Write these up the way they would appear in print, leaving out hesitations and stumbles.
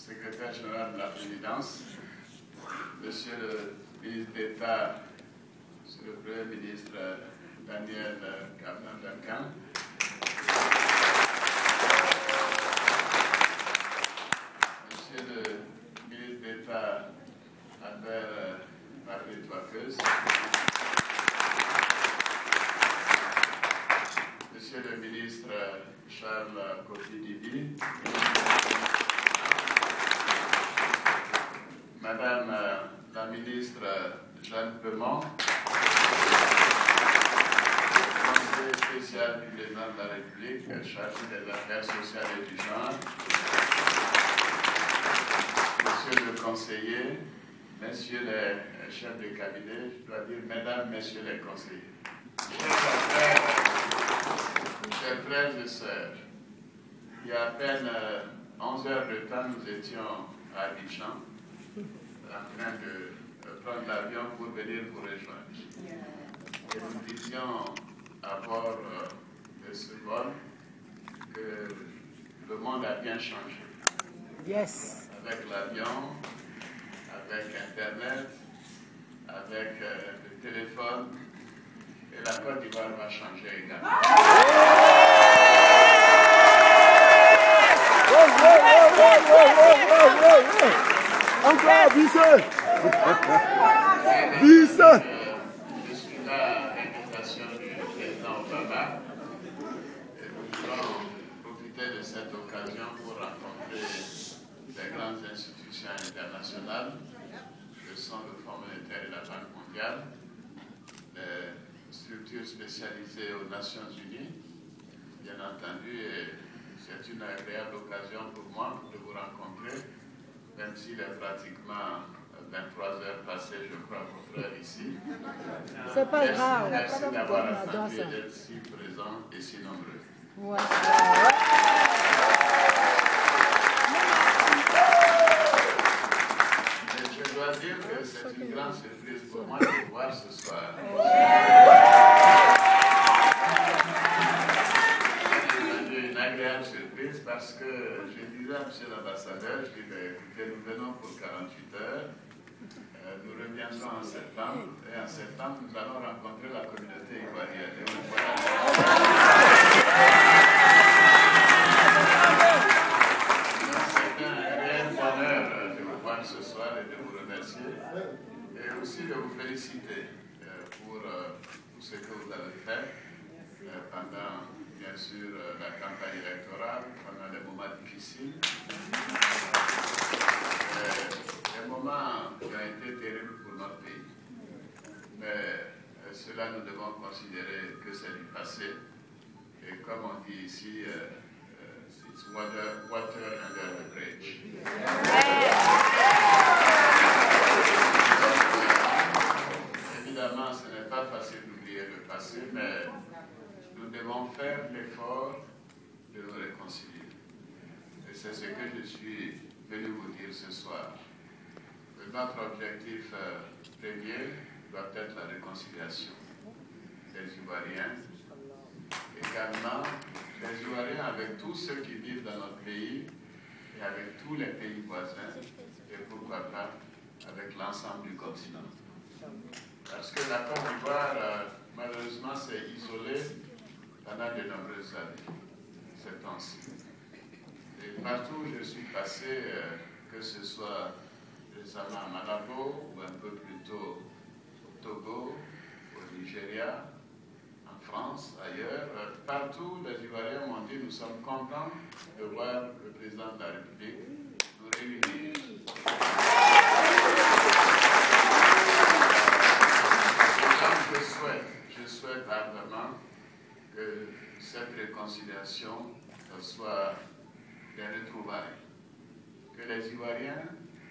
secrétaire général de la présidence, Monsieur le ministre d'État, Monsieur le Premier ministre Daniel Cameron-Duncan, Monsieur le ministre d'État Albert Marguerite-Wakeus, Monsieur le ministre Charles Kofi-Dibi, Madame la ministre Jeanne Pemont, conseiller spécial du président de la République, chargé des affaires sociales et du genre, Monsieur le conseiller, Messieurs les chefs de cabinet, je dois dire Mesdames, Messieurs les conseillers. Chers frères et sœurs, il y a à peine 11 heures de temps, nous étions à Abidjan, en train de prendre l'avion pour venir vous rejoindre. Et nous disions à bord de ce vol que le monde a bien changé. Yes. Avec l'avion, avec Internet, avec le téléphone, et la Côte d'Ivoire va changer également. Encore, vice. Je suis là à l'invitation du président Obama et nous voulons profiter de cette occasion pour rencontrer les grandes institutions internationales que sont le Fonds monétaire et la Banque mondiale, les structures spécialisées aux Nations Unies, bien entendu, et c'est une agréable occasion pour moi de vous rencontrer, même s'il est pratiquement 23 heures passées, je crois, votre heure ici. C'est pas grave. Merci d'avoir attendu et d'être si présent et si nombreux. Ouais. Je dois dire que c'est une grande surprise pour moi de vous voir ce soir. C'est une agréable surprise parce que je disais à M. l'ambassadeur, je disais, écoutez, nous venons pour 48 heures, nous reviendrons en septembre, et en septembre, nous allons rencontrer la communauté ivoirienne. Et voilà. C'est un réel bonheur de vous voir ce soir et de vous remercier, et aussi de vous féliciter pour tout ce que vous avez fait pendant, bien sûr, la campagne électorale, pendant les moments difficiles. Des moments qui ont été terribles pour notre pays. Mais cela, nous devons considérer que c'est du passé. Et comme on dit ici, it's water under the bridge. Évidemment, ce n'est pas facile d'oublier le passé, mais nous devons faire l'effort de nous réconcilier. Et c'est ce que je suis venu vous dire ce soir. Notre objectif premier doit être la réconciliation des Ivoiriens, également les Ivoiriens avec tous ceux qui vivent dans notre pays et avec tous les pays voisins, et pourquoi pas avec l'ensemble du continent. Parce que la Côte d'Ivoire, malheureusement, s'est isolée pendant de nombreuses années, ces temps-ci. Et partout où je suis passé, que ce soit récemment à Malabo, ou un peu plus tôt au Togo, au Nigeria, en France, ailleurs, partout les Ivoiriens m'ont dit nous sommes contents de voir le président de la République nous réunir. Je souhaite ardemment que cette réconciliation soit des retrouvailles, que les Ivoiriens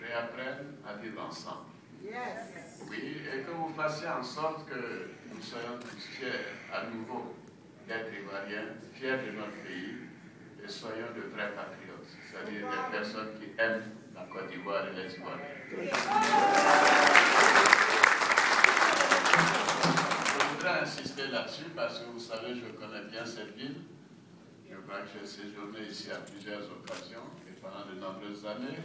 réapprennent à vivre ensemble. Yes. Oui, et que vous fassiez en sorte que nous soyons tous fiers à nouveau d'être Ivoiriens, fiers de notre pays, et soyons de vrais patriotes, c'est-à-dire des personnes qui aiment la Côte d'Ivoire et les Ivoiriens. Je voudrais insister là-dessus parce que vous savez, je connais bien cette ville. Je crois que j'ai séjourné ici à plusieurs occasions, et pendant de nombreuses années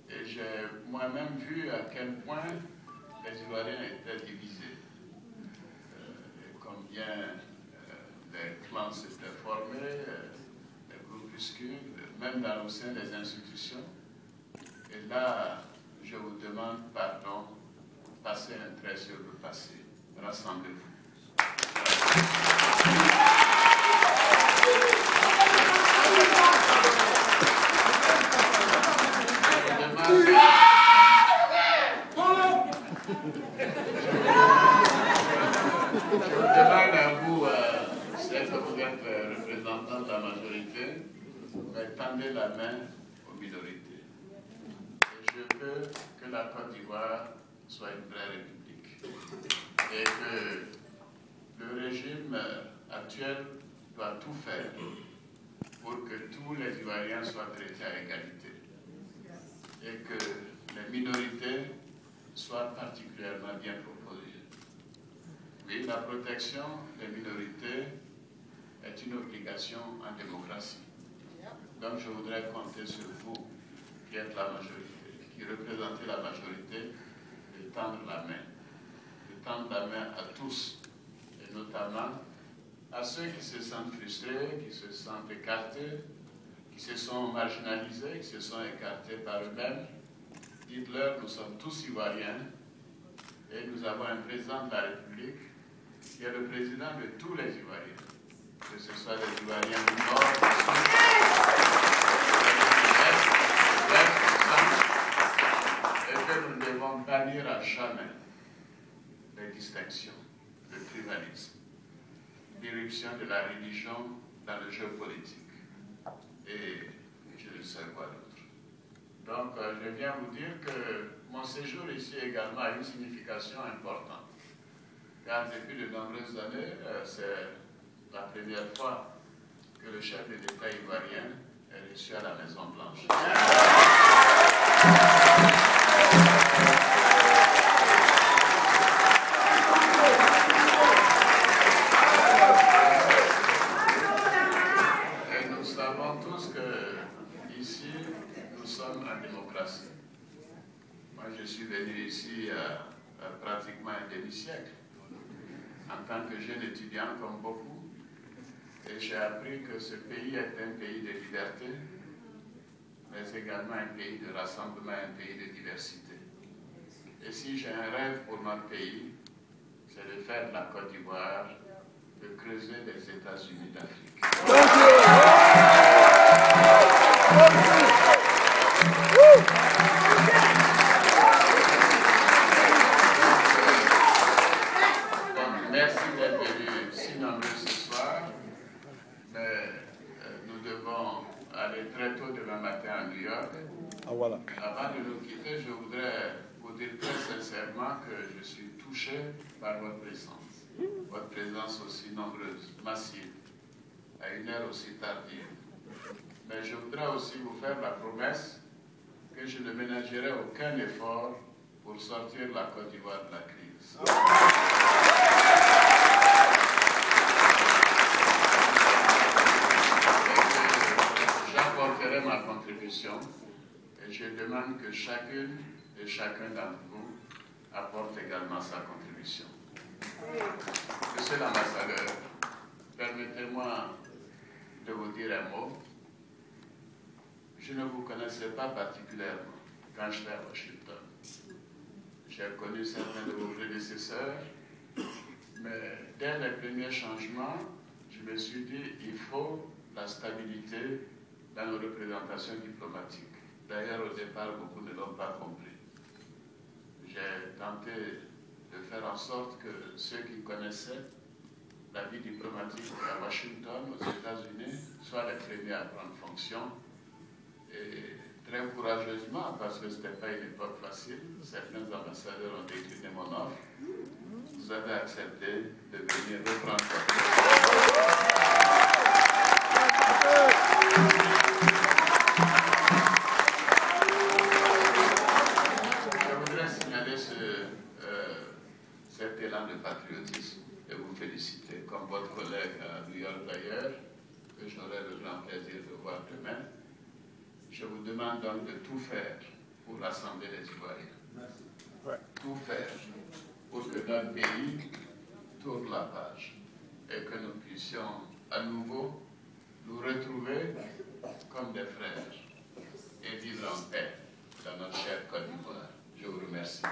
et j'ai moi-même vu à quel point les Ivoiriens étaient divisés. Et combien des clans s'étaient formés, des groupuscules, même dans le sein des institutions. Et là, je vous demande pardon, passez un trait sur le passé. Rassemblez-vous. Je vous demande à vous, c'est que vous êtes représentant de la majorité, mais tendez la main aux minorités. Et je veux que la Côte d'Ivoire soit une vraie république. Et que le régime actuel doit tout faire pour que tous les Ivoiriens soient traités à égalité. Et que les minorités soient particulièrement bien proposées. Oui, la protection des minorités est une obligation en démocratie. Donc je voudrais compter sur vous, qui êtes la majorité, qui représentez la majorité, de tendre la main. De tendre la main à tous, et notamment à ceux qui se sentent frustrés, qui se sentent écartés, qui se sont marginalisés, qui se sont écartés par eux-mêmes. Dites-leur, nous sommes tous Ivoiriens et nous avons un président de la République qui est le président de tous les Ivoiriens, que ce soit les Ivoiriens du Nord, du Sud, de l'Est, et que nous devons bannir à jamais les distinctions, le tribalisme, l'irruption de la religion dans le jeu politique. Et je ne sais quoi d'autre. Donc, je viens vous dire que mon séjour ici également a une signification importante. Car depuis de nombreuses années, c'est la première fois que le chef de l'État ivoirien est reçu à la Maison-Blanche. Et nous savons tous que ici, nous sommes en démocratie. Moi, je suis venu ici pratiquement un demi-siècle, en tant que jeune étudiant comme beaucoup, et j'ai appris que ce pays est un pays de liberté, mais également un pays de rassemblement, un pays de diversité. Et si j'ai un rêve pour notre pays, c'est de faire de la Côte d'Ivoire, de creuser les États-Unis d'Afrique. Merci d'être venus si nombreux ce soir, mais nous devons aller très tôt demain matin à New York. Ah, voilà. Avant de nous quitter, je voudrais vous dire très sincèrement que je suis touché par votre présence aussi nombreuse, massive, à une heure aussi tardive. Mais je voudrais aussi vous faire la promesse que je ne ménagerai aucun effort pour sortir la Côte d'Ivoire de la crise. J'apporterai ma contribution et je demande que chacune et chacun d'entre vous apporte également sa contribution. Monsieur l'ambassadeur, permettez-moi de vous dire un mot. Je ne vous connaissais pas particulièrement quand j'étais à Washington. J'ai connu certains de vos prédécesseurs, mais dès les premiers changements, je me suis dit qu'il faut la stabilité dans nos représentations diplomatiques. D'ailleurs, au départ, beaucoup ne l'ont pas compris. J'ai tenté de faire en sorte que ceux qui connaissaient la vie diplomatique à Washington, aux États-Unis, soient les premiers à prendre fonction. Et très courageusement, parce que ce n'était pas une époque facile, certains ambassadeurs ont décliné mon offre. Vous avez accepté de venir reprendre Je voudrais signaler cet élan de patriotisme et vous féliciter, comme votre collègue à New York d'ailleurs, que j'aurai le grand plaisir de voir demain. Je vous demande donc de tout faire pour rassembler les Ivoiriens. Tout faire pour que notre pays tourne la page et que nous puissions à nouveau nous retrouver comme des frères et vivre en paix dans notre chère Côte d'Ivoire. Je vous remercie.